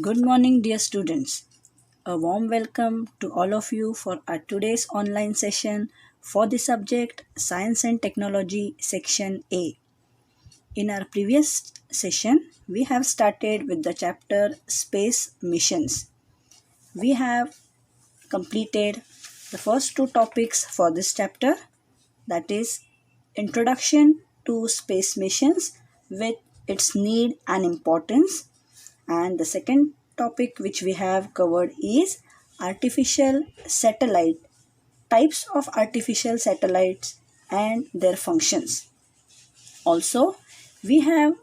Good morning, dear students. A warm welcome to all of you for our today's online session for the subject Science and Technology Section A. In our previous session, we have started with the chapter Space Missions. We have completed the first two topics for this chapter, that is, Introduction to Space Missions with its need and importance, and the second topic which we have covered is artificial satellite, types of artificial satellites and their functions. Also, we have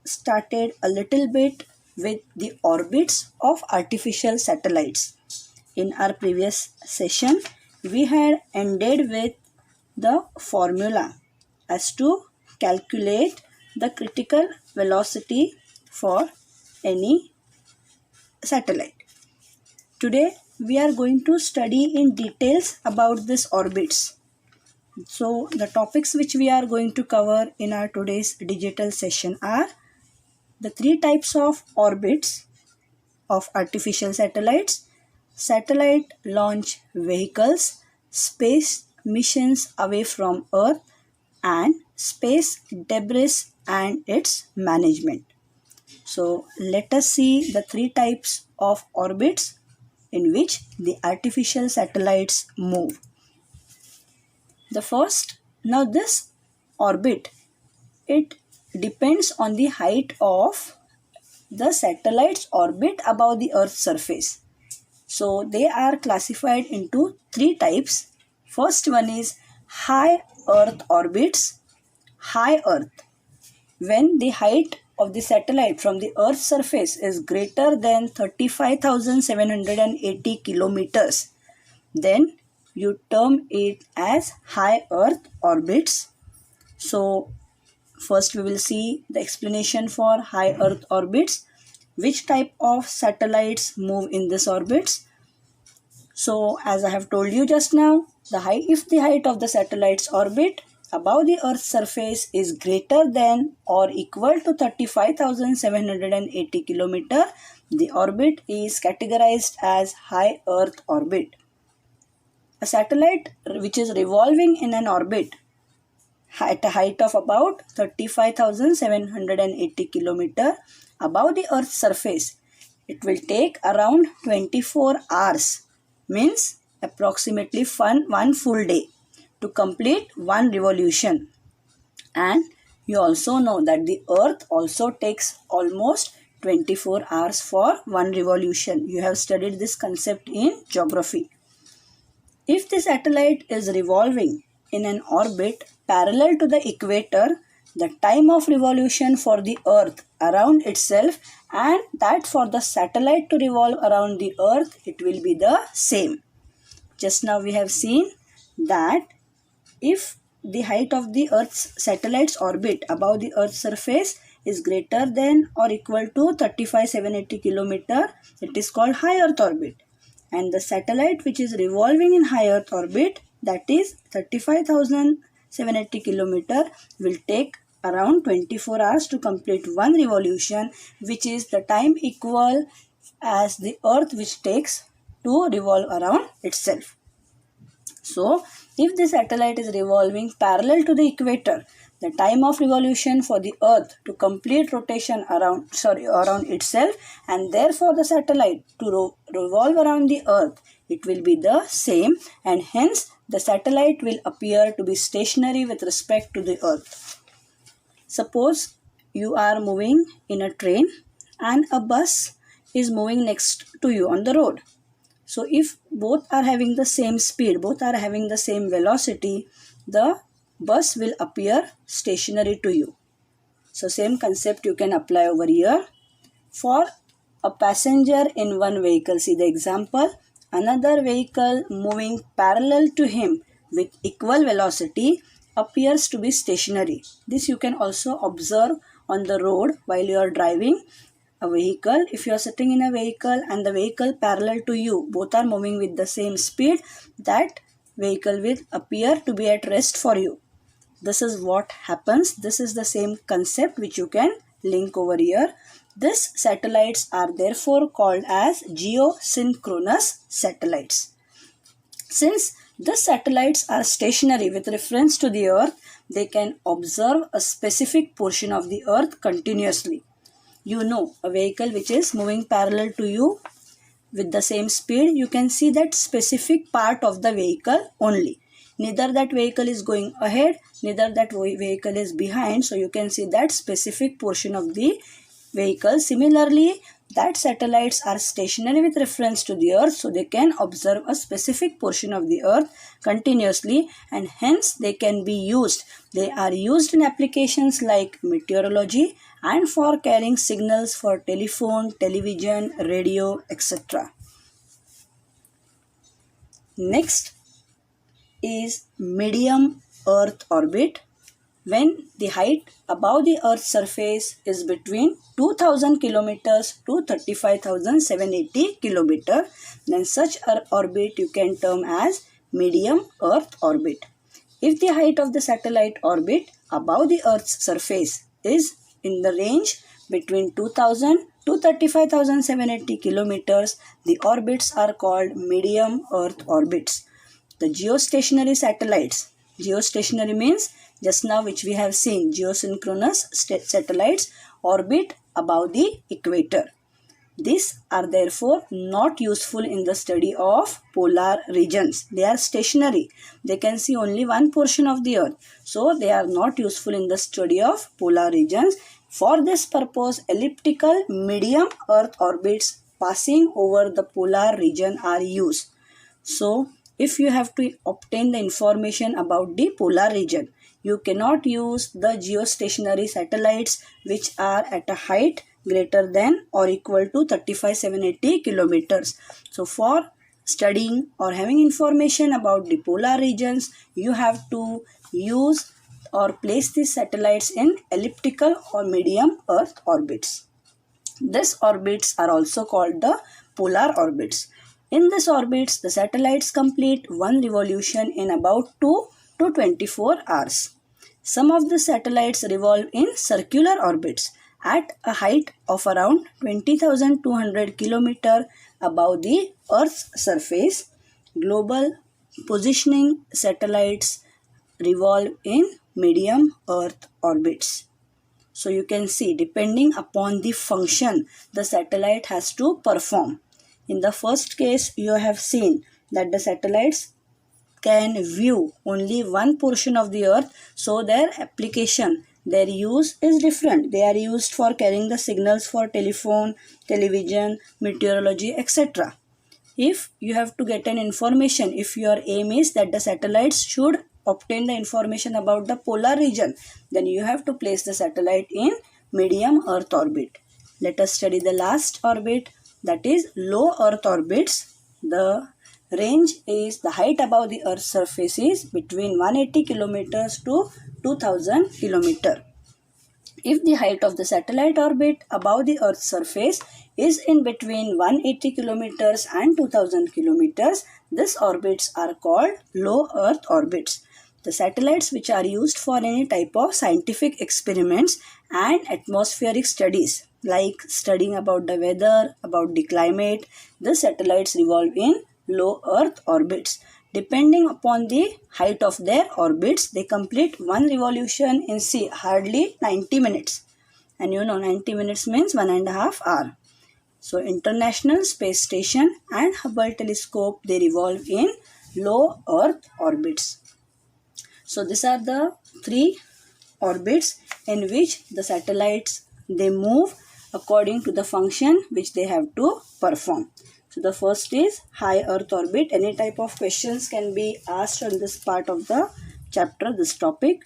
started a little bit with the orbits of artificial satellites. In our previous session, we had ended with the formula as to calculate the critical velocity for any satellite. Today we are going to study in details about these orbits. So the topics which we are going to cover in our today's digital session are the three types of orbits of artificial satellites, satellite launch vehicles, space missions away from Earth, and space debris and its management. So let us see the three types of orbits in which the artificial satellites move. The first, now this orbit, it depends on the height of the satellite's orbit above the Earth's surface. So they are classified into three types. First one is high Earth orbits. High Earth, when the height of the satellite from the Earth's surface is greater than 35,780 kilometers, then you term it as high Earth orbits. So, first we will see the explanation for high Earth orbits. Which type of satellites move in this orbits? So, as I have told you just now, if the height of the satellite's orbit above the Earth's surface is greater than or equal to 35,780 km, the orbit is categorized as high Earth orbit. A satellite which is revolving in an orbit at a height of about 35,780 km above the Earth's surface, it will take around 24 hours, means approximately one full day, to complete one revolution. And you also know that the Earth also takes almost 24 hours for one revolution. You have studied this concept in geography. If the satellite is revolving in an orbit parallel to the equator, the time of revolution for the Earth around itself and that for the satellite to revolve around the Earth, it will be the same. Just now we have seen that if the height of the Earth's satellite's orbit above the Earth's surface is greater than or equal to 35,780 km, it is called high Earth orbit. And the satellite which is revolving in high Earth orbit, that is 35,780 km, will take around 24 hours to complete one revolution, which is the time equal as the Earth which takes to revolve around itself. So, if the satellite is revolving parallel to the equator, the time of revolution for the Earth to complete rotation around itself, and therefore the satellite to revolve around the Earth, it will be the same, and hence the satellite will appear to be stationary with respect to the Earth. Suppose you are moving in a train and a bus is moving next to you on the road. So if both are having the same speed, both are having the same velocity, the bus will appear stationary to you. So same concept you can apply over here. For a passenger in one vehicle, see the example, another vehicle moving parallel to him with equal velocity appears to be stationary. This you can also observe on the road while you are driving a vehicle. If you are sitting in a vehicle and the vehicle parallel to you, both are moving with the same speed, that vehicle will appear to be at rest for you. This is what happens. This is the same concept which you can link over here. These satellites are therefore called as geosynchronous satellites. Since the satellites are stationary with reference to the Earth, they can observe a specific portion of the Earth continuously. You know, a vehicle which is moving parallel to you with the same speed, you can see that specific part of the vehicle only. Neither that vehicle is going ahead, neither that vehicle is behind, so you can see that specific portion of the vehicle. Similarly, that satellites are stationary with reference to the Earth, so they can observe a specific portion of the Earth continuously, and hence they can be used. They are used in applications like meteorology and for carrying signals for telephone, television, radio, etc. Next is medium Earth orbit. When the height above the Earth's surface is between 2000 kilometers to 35,780 kilometers, then such an orbit you can term as medium Earth orbit. If the height of the satellite orbit above the Earth's surface is in the range between 2000 to 35,780 kilometers, the orbits are called medium Earth orbits. The geostationary satellites. Geostationary means just now which we have seen, geosynchronous satellites orbit above the equator. These are therefore not useful in the study of polar regions. They are stationary. They can see only one portion of the Earth. So they are not useful in the study of polar regions. For this purpose, elliptical medium Earth orbits passing over the polar region are used. So, if you have to obtain the information about the polar region, you cannot use the geostationary satellites which are at a height greater than or equal to 35,780 kilometers. So, for studying or having information about the polar regions, you have to use or place these satellites in elliptical or medium Earth orbits. These orbits are also called the polar orbits. In these orbits, the satellites complete one revolution in about 2 to 24 hours. Some of the satellites revolve in circular orbits at a height of around 20,200 km above the Earth's surface. Global positioning satellites revolve in medium Earth orbits. So you can see, depending upon the function the satellite has to perform. In the first case, you have seen that the satellites can view only one portion of the Earth, so their application, their use is different. They are used for carrying the signals for telephone, television, meteorology, etc. If you have to get an information, if your aim is that the satellites should obtain the information about the polar region, then you have to place the satellite in medium Earth orbit. Let us study the last orbit, that is low Earth orbits. The range is, the height above the Earth's surface is between 180 kilometers to 2000 kilometers. If the height of the satellite orbit above the Earth's surface is in between 180 kilometers and 2000 kilometers, these orbits are called low Earth orbits. The satellites which are used for any type of scientific experiments and atmospheric studies, like studying about the weather, about the climate, the satellites revolve in low Earth orbits. Depending upon the height of their orbits, they complete one revolution in hardly 90 minutes. And you know 90 minutes means 1.5 hours. So International Space Station and Hubble Telescope, they revolve in low Earth orbits. So these are the three orbits in which the satellites, they move according to the function which they have to perform. So the first is high Earth orbit. Any type of questions can be asked on this part of the chapter, this topic.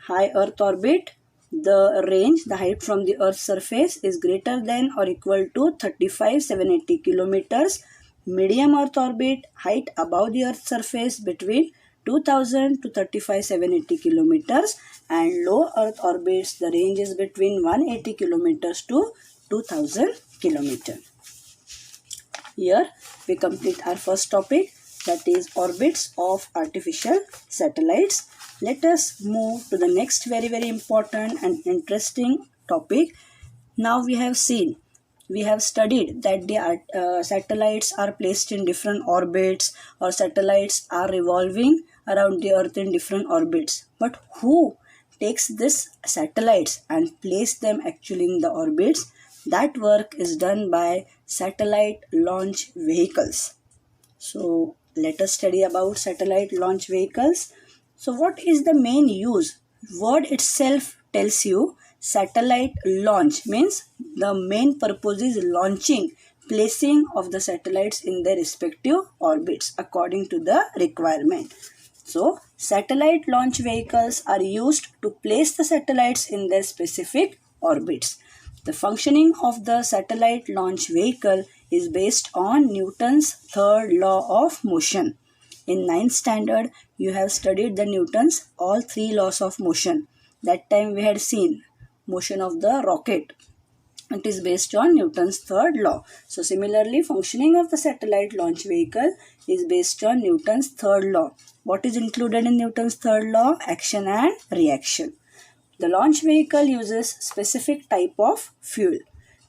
High Earth orbit, the range, the height from the Earth's surface is greater than or equal to 35,780 kilometers. Medium Earth orbit, height above the Earth's surface between 2000 to 35,780 kilometers, and low Earth orbits, the range is between 180 kilometers to 2000 kilometers. Here we complete our first topic, that is orbits of artificial satellites. Let us move to the next very important and interesting topic, Now we have studied that the satellites are placed in different orbits, or satellites are revolving around the earth in different orbits. But who takes these satellites and place them actually in the orbits? That work is done by satellite launch vehicles. So let us study about satellite launch vehicles. So what is the main use? Word itself tells you satellite launch means the main purpose is launching, placing of the satellites in their respective orbits according to the requirement. So satellite launch vehicles are used to place the satellites in their specific orbits. The functioning of the satellite launch vehicle is based on Newton's third law of motion. In ninth standard, you have studied the Newton's all three laws of motion. That time we had seen motion of the rocket. It is based on Newton's third law. So similarly, functioning of the satellite launch vehicle is based on Newton's third law. What is included in Newton's third law? Action and reaction. The launch vehicle uses specific type of fuel.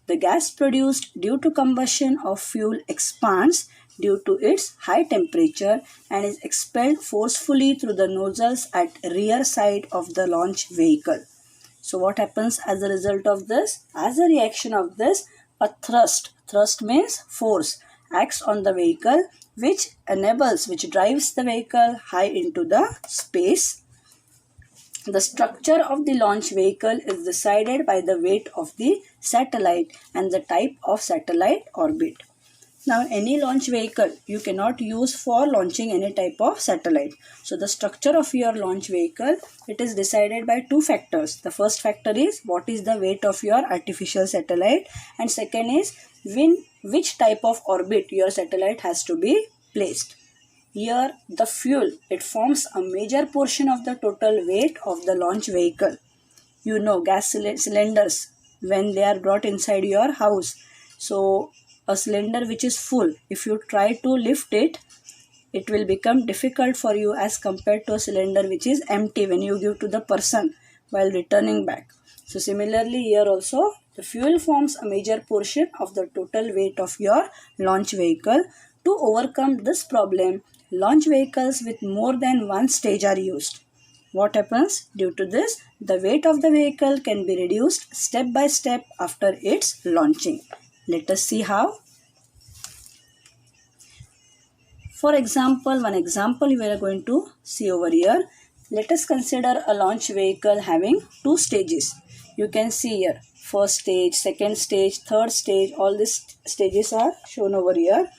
The gas produced due to combustion of fuel expands due to its high temperature and is expelled forcefully through the nozzles at rear side of the launch vehicle. So what happens as a result of this? As a reaction of this, a thrust means force, acts on the vehicle which drives the vehicle high into the space. The structure of the launch vehicle is decided by the weight of the satellite and the type of satellite orbit. Now, any launch vehicle you cannot use for launching any type of satellite. So, the structure of your launch vehicle, it is decided by two factors. The first factor is what is the weight of your artificial satellite, and second is which type of orbit your satellite has to be placed. Here, the fuel, it forms a major portion of the total weight of the launch vehicle. You know, gas cylinders, when they are brought inside your house. So, a cylinder which is full, if you try to lift it, it will become difficult for you as compared to a cylinder which is empty when you give to the person while returning back. So, similarly, here also, the fuel forms a major portion of the total weight of your launch vehicle. To overcome this problem, launch vehicles with more than one stage are used. What happens? Due to this, the weight of the vehicle can be reduced step by step after its launching. Let us see how. For example, one example we are going to see over here. Let us consider a launch vehicle having two stages. You can see here, first stage, second stage, third stage, all these stages are shown over here.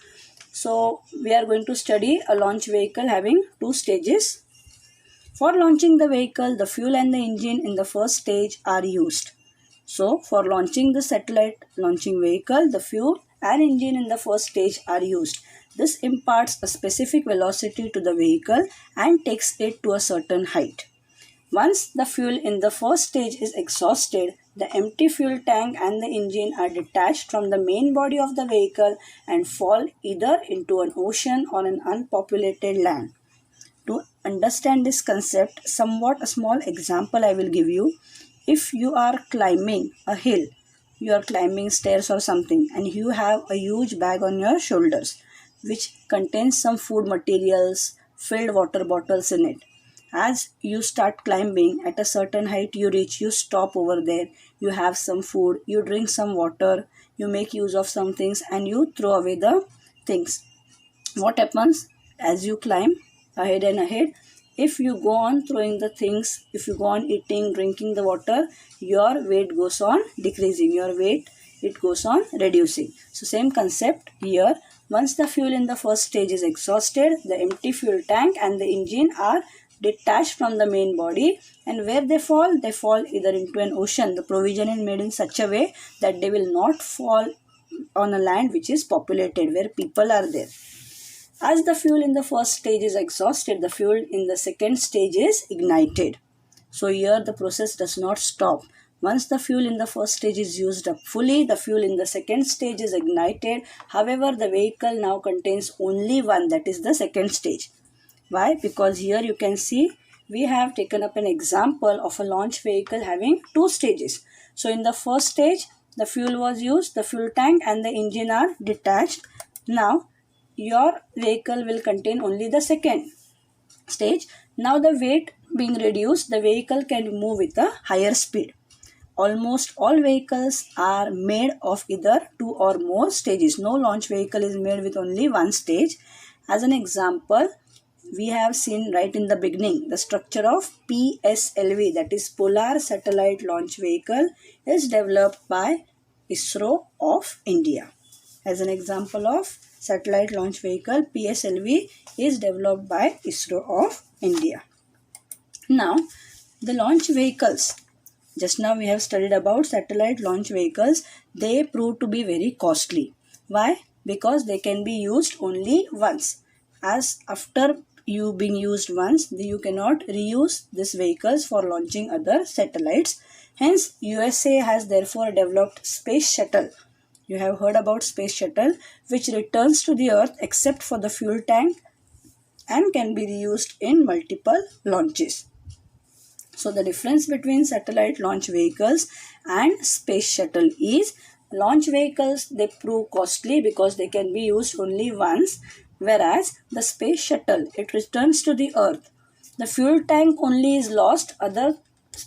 So, we are going to study a launch vehicle having two stages. For launching the vehicle, the fuel and the engine in the first stage are used. So, for launching the satellite launching vehicle, the fuel and engine in the first stage are used. This imparts a specific velocity to the vehicle and takes it to a certain height. Once the fuel in the first stage is exhausted, the empty fuel tank and the engine are detached from the main body of the vehicle and fall either into an ocean or an unpopulated land. To understand this concept, somewhat a small example I will give you. If you are climbing a hill, you are climbing stairs or something, and you have a huge bag on your shoulders which contains some food materials, filled water bottles in it. As you start climbing, at a certain height you reach, you stop over there, you have some food, you drink some water, you make use of some things, and you throw away the things. What happens as you climb ahead and ahead? If you go on throwing the things, if you go on eating, drinking the water, your weight goes on decreasing, your weight it goes on reducing. So same concept here. Once the fuel in the first stage is exhausted, the empty fuel tank and the engine are detached from the main body, and where they fall either into an ocean. The provision is made in such a way that they will not fall on a land which is populated, where people are there. As the fuel in the first stage is exhausted, the fuel in the second stage is ignited. So here the process does not stop. Once the fuel in the first stage is used up fully, the fuel in the second stage is ignited. However, the vehicle now contains only one, that is the second stage. Why? Because here you can see we have taken up an example of a launch vehicle having two stages. So in the first stage, The fuel was used, the fuel tank and the engine are detached. Now your vehicle will contain only the second stage. Now the weight being reduced, the vehicle can move with a higher speed. Almost all vehicles are made of either two or more stages. No launch vehicle is made with only one stage. As an example, we have seen right in the beginning the structure of PSLV, that is Polar Satellite Launch Vehicle, is developed by ISRO of India. As an example of satellite launch vehicle, PSLV is developed by ISRO of India. Now, the launch vehicles. Just now we have studied about satellite launch vehicles. They prove to be very costly. Why? Because they can be used only once. As after you being used once, you cannot reuse these vehicles for launching other satellites. Hence, USA has therefore developed Space Shuttle. You have heard about Space Shuttle, which returns to the Earth except for the fuel tank and can be reused in multiple launches. So the difference between satellite launch vehicles and space shuttle is launch vehicles, they prove costly because they can be used only once, whereas the space shuttle, it returns to the Earth. The fuel tank only is lost. Other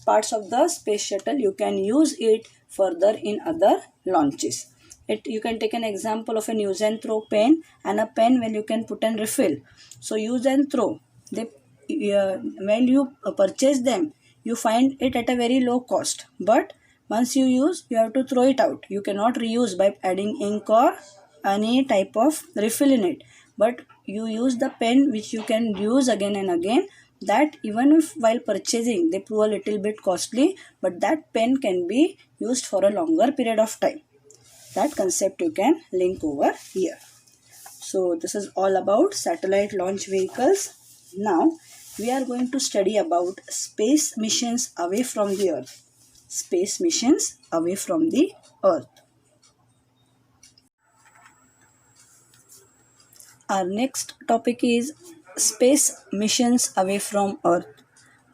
parts of the space shuttle you can use it further in other launches. You can take an example of a use and throw pen and a pen when you can put and refill. So use and throw, when you purchase them, you find it at a very low cost. But once you use, you have to throw it out. You cannot reuse by adding ink or any type of refill in it. But you use the pen which you can use again and again. That even if while purchasing they prove a little bit costly, but that pen can be used for a longer period of time. That concept you can link over here. So this is all about satellite launch vehicles. Now we are going to study about space missions away from the Earth. Space missions away from the Earth. Our next topic is space missions away from Earth.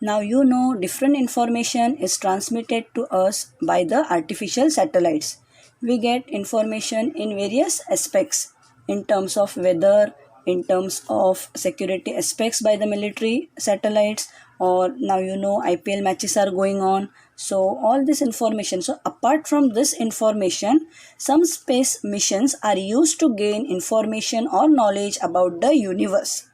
Now you know different information is transmitted to us by the artificial satellites. We get information in various aspects in terms of weather, in terms of security aspects by the military satellites, or now you know IPL matches are going on. So all this information. So apart from this information, some space missions are used to gain information or knowledge about the universe.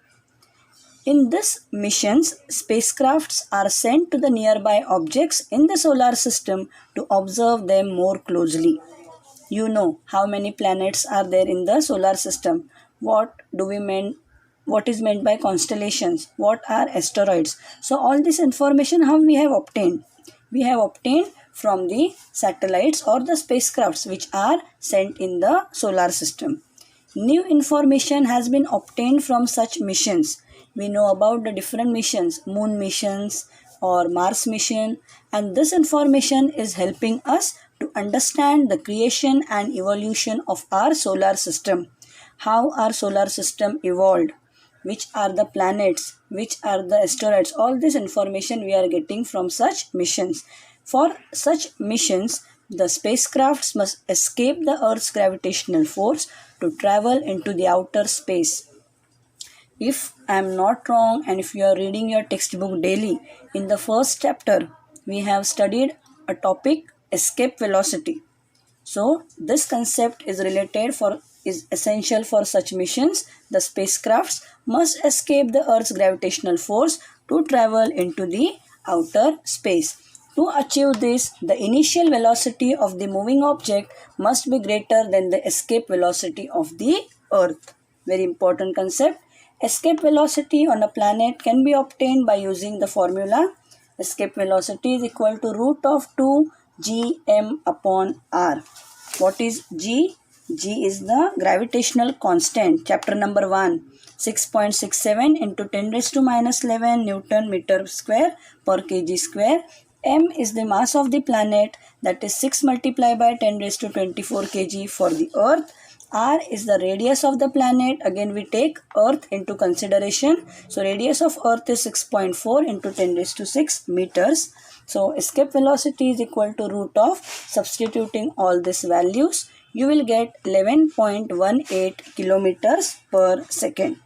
In these missions, spacecrafts are sent to the nearby objects in the solar system to observe them more closely. You know how many planets are there in the solar system. What is meant by constellations? What are asteroids? So all this information how we have obtained? We have obtained from the satellites or the spacecrafts which are sent in the solar system. New information has been obtained from such missions. We know about the different missions, moon missions or Mars mission, and this information is helping us to understand the creation and evolution of our solar system. How our solar system evolved, which are the planets, which are the asteroids. All this information we are getting from such missions. For such missions, the spacecrafts must escape the Earth's gravitational force to travel into the outer space. If I am not wrong, and if you are reading your textbook daily, in the first chapter, we have studied a topic, escape velocity. So this concept is essential for such missions. The spacecrafts must escape the Earth's gravitational force to travel into the outer space. To achieve this, the initial velocity of the moving object must be greater than the escape velocity of the Earth. Very important concept. Escape velocity on a planet can be obtained by using the formula. Escape velocity is equal to root of 2 gm upon r. What is g? G is the gravitational constant. Chapter number 1. 6.67 into 10 raised to minus 11 Newton meter square per kg square. M is the mass of the planet, that is 6 multiplied by 10 raised to 24 kg for the Earth. R is the radius of the planet. Again, we take Earth into consideration. So, radius of Earth is 6.4 into 10 raised to 6 meters. So, escape velocity is equal to root of substituting all these values. You will get 11.18 kilometers per second.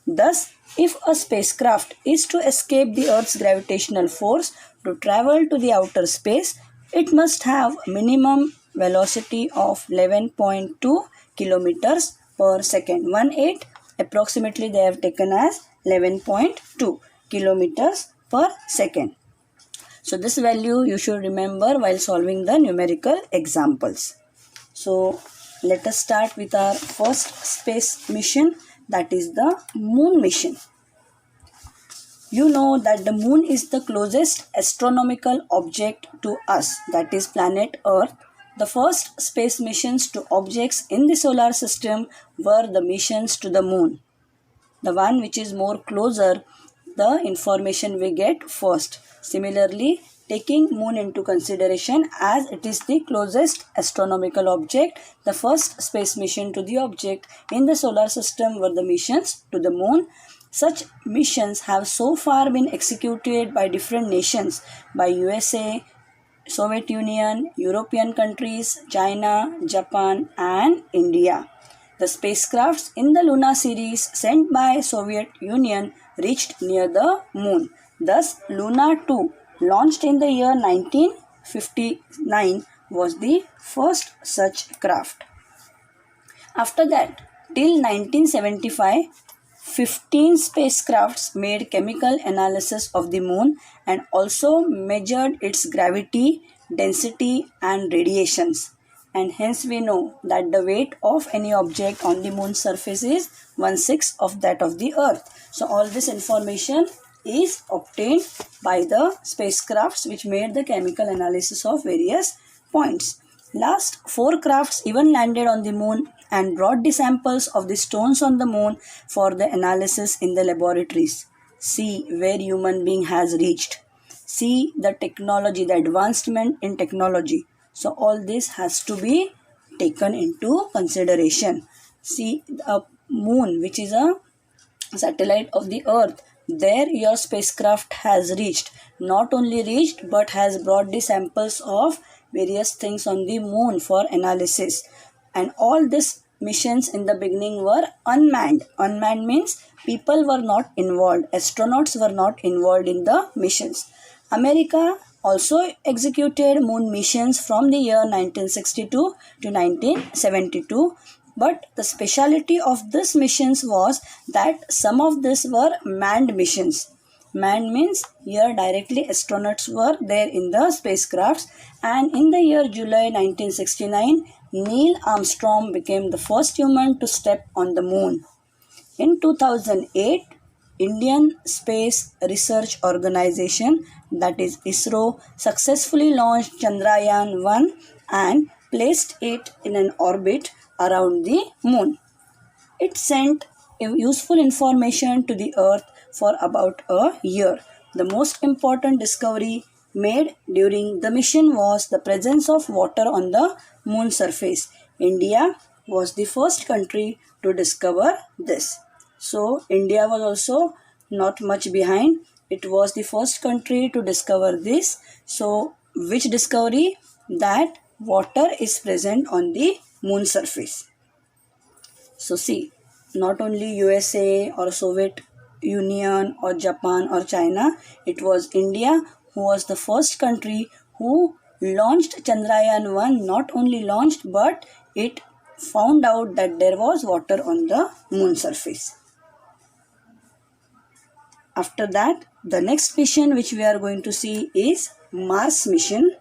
Thus, if a spacecraft is to escape the Earth's gravitational force to travel to the outer space, it must have minimum velocity of 11.2 kilometers per second. 18 approximately they have taken as 11.2 kilometers per second. So this value you should remember while solving the numerical examples. So let us start with our first space mission, that is the moon mission. You know that the moon is the closest astronomical object to us, that is planet Earth. The first space missions to objects in the solar system were the missions to the moon. The one which is more closer, the information we get first. Similarly, taking moon into consideration as it is the closest astronomical object, the first space mission to the object in the solar system were the missions to the moon. Such missions have so far been executed by different nations, by USA, Soviet Union, European countries, China, Japan and India. The spacecrafts in the Luna series sent by Soviet Union reached near the moon. Thus, Luna 2, launched in the year 1959, was the first such craft. After that, till 1975, 15 spacecrafts made chemical analysis of the moon and also measured its gravity, density and radiations. And hence we know that the weight of any object on the moon's surface is 1/6 of that of the Earth. So all this information is obtained by the spacecrafts which made the chemical analysis of various points. Last 4 crafts even landed on the moon and brought the samples of the stones on the moon for the analysis in the laboratories. See where human being has reached. See the technology, the advancement in technology. So all this has to be taken into consideration. See the moon, which is a satellite of the Earth. There your spacecraft has reached. Not only reached but has brought the samples of various things on the moon for analysis. And all these missions in the beginning were unmanned. Unmanned means people were not involved. Astronauts were not involved in the missions. America also executed moon missions from the year 1962 to 1972. But the speciality of these missions was that some of these were manned missions. Manned means here directly astronauts were there in the spacecrafts, and in the year July 1969, Neil Armstrong became the first human to step on the moon. In 2008, Indian Space Research Organization, that is ISRO, successfully launched Chandrayaan-1 and placed it in an orbit around the moon. It sent useful information to the Earth for about a year. The most important discovery made during the mission was the presence of water on the moon surface. India was the first country to discover this. So, India was also not much behind. It was the first country to discover this. So, which discovery? That water is present on the moon surface. So see, not only USA or Soviet Union or Japan or China, it was India who was the first country who launched Chandrayaan-1. Not only launched, but it found out that there was water on the moon surface. After that, the next mission which we are going to see is Mars mission.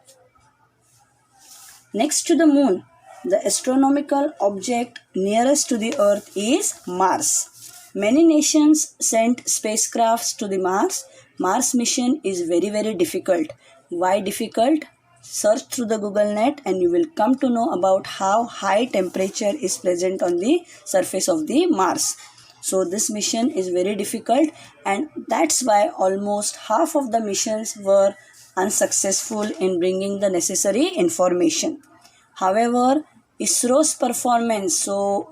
Next to the moon, the astronomical object nearest to the Earth is Mars. Many nations sent spacecrafts to the Mars. Mars mission is very difficult. Why difficult? Search through the Google net and you will come to know about how high temperature is present on the surface of the Mars. So this mission is very difficult, and that's why almost half of the missions were unsuccessful in bringing the necessary information. However, ISRO's performance. So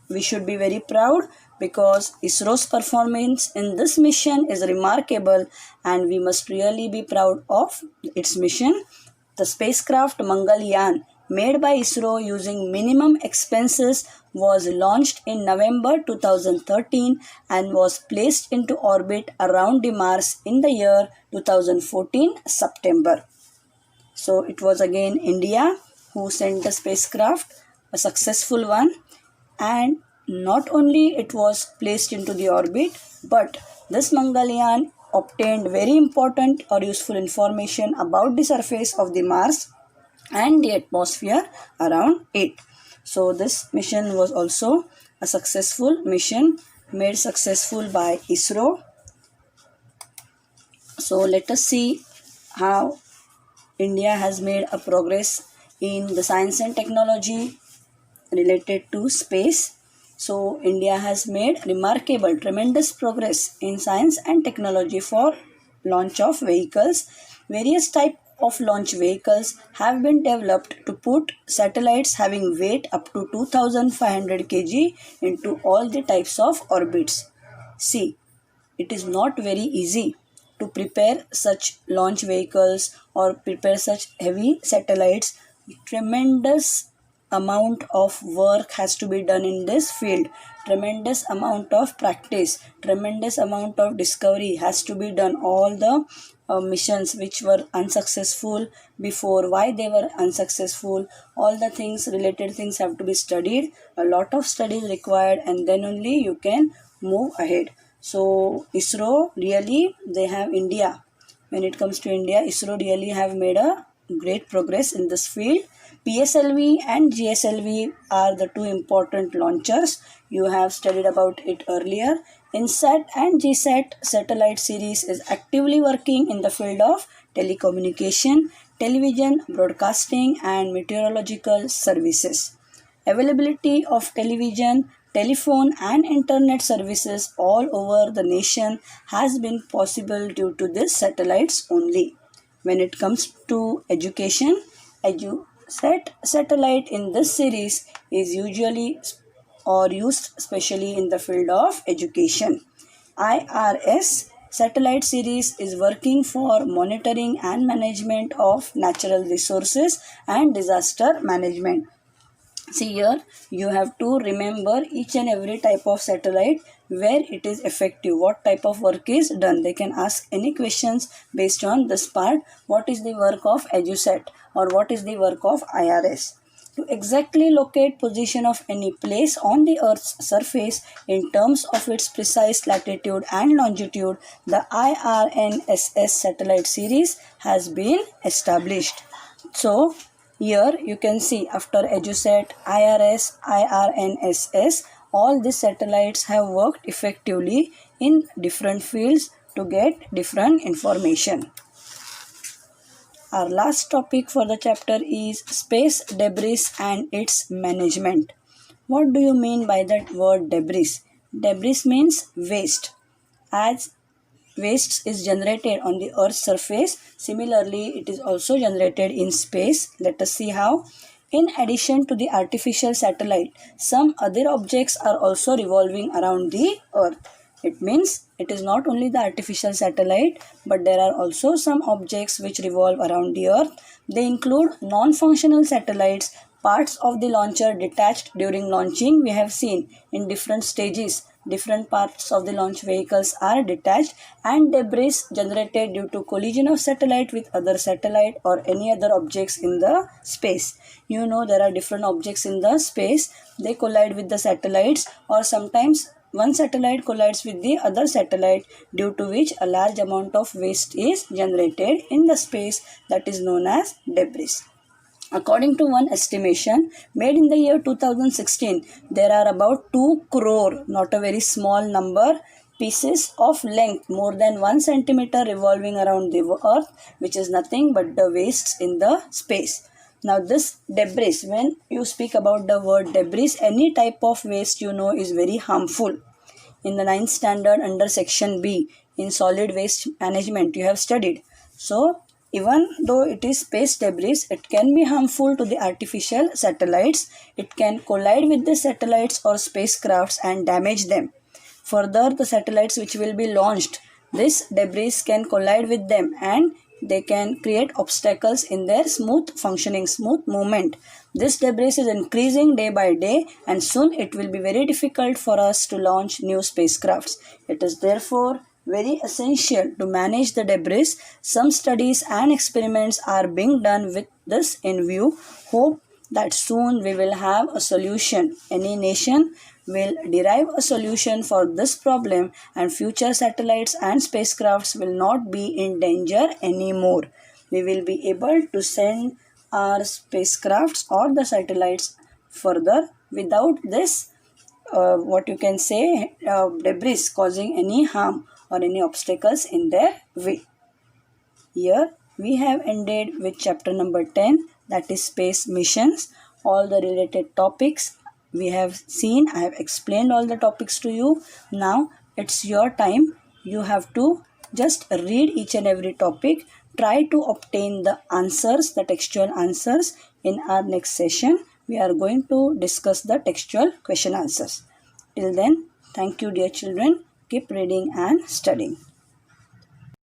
we should be very proud because ISRO's performance in this mission is remarkable and we must really be proud of its mission. The spacecraft Mangalyaan, made by ISRO using minimum expenses, was launched in November 2013 and was placed into orbit around the Mars in the year 2014 September. So it was again India who sent the spacecraft, a successful one, and not only it was placed into the orbit, but this Mangalyaan obtained very important or useful information about the surface of the Mars and the atmosphere around it. So this mission was also a successful mission made successful by ISRO. So let us see how India has made a progress in the science and technology related to space. So India has made remarkable, tremendous progress in science and technology for launch of vehicles. Various types of launch vehicles have been developed to put satellites having weight up to 2500 kg into all the types of orbits. See, it is not very easy to prepare such launch vehicles or prepare such heavy satellites. Tremendous amount of work has to be done in this field. Tremendous amount of practice, tremendous amount of discovery has to be done. All the missions which were unsuccessful before, why they were unsuccessful, all the things, related things have to be studied. A lot of studies required and then only you can move ahead. So ISRO really, they have India. When it comes to India, ISRO really have made a great progress in this field. PSLV and GSLV are the two important launchers. You have studied about it earlier. INSAT and GSAT satellite series is actively working in the field of telecommunication, television, broadcasting and meteorological services. Availability of television, telephone and internet services all over the nation has been possible due to these satellites only. When it comes to education, EduSat satellite in this series is usually or used especially in the field of education. IRS satellite series is working for monitoring and management of natural resources and disaster management. See here, you have to remember each and every type of satellite, where it is effective, what type of work is done. They can ask any questions based on this part. What is the work of EduSat or what is the work of IRS? To exactly locate position of any place on the Earth's surface in terms of its precise latitude and longitude, the IRNSS satellite series has been established. So here you can see after EduSat, IRS, IRNSS, all these satellites have worked effectively in different fields to get different information. Our last topic for the chapter is space debris and its management. What do you mean by that word debris? Debris means waste. As waste is generated on the Earth's surface, similarly it is also generated in space. Let us see how. In addition to the artificial satellite, some other objects are also revolving around the Earth. It means it is not only the artificial satellite, but there are also some objects which revolve around the Earth. They include non-functional satellites, parts of the launcher detached during launching. We have seen in different stages, different parts of the launch vehicles are detached, and debris generated due to collision of satellite with other satellite or any other objects in the space. You know, there are different objects in the space. They collide with the satellites, or sometimes one satellite collides with the other satellite, due to which a large amount of waste is generated in the space, that is known as debris. According to one estimation made in the year 2016, there are about 2 crore, not a very small number, pieces of length more than 1 centimeter revolving around the Earth, which is nothing but the wastes in the space. Now this debris, when you speak about the word debris, any type of waste you know is very harmful. In the 9th standard under section B in solid waste management you have studied. So Even though it is space debris, it can be harmful to the artificial satellites. It can collide with the satellites or spacecrafts and damage them. Further, the satellites which will be launched, this debris can collide with them and they can create obstacles in their smooth functioning, smooth movement. This debris is increasing day by day, and soon it will be very difficult for us to launch new spacecrafts. It is therefore very essential to manage the debris. Some studies and experiments are being done with this in view. Hope that soon we will have a solution. Any nation will derive a solution for this problem, and future satellites and spacecrafts will not be in danger anymore. We will be able to send our spacecrafts or the satellites further without this what you can say debris causing any harm or any obstacles in their way. Here we have ended with chapter number 10, that is space missions. All the related topics we have seen. I have explained all the topics to you. Now it's your time. You have to just read each and every topic. Try to obtain the answers, the textual answers. In our next session, we are going to discuss the textual question answers. Till then, thank you dear children. Keep reading and studying.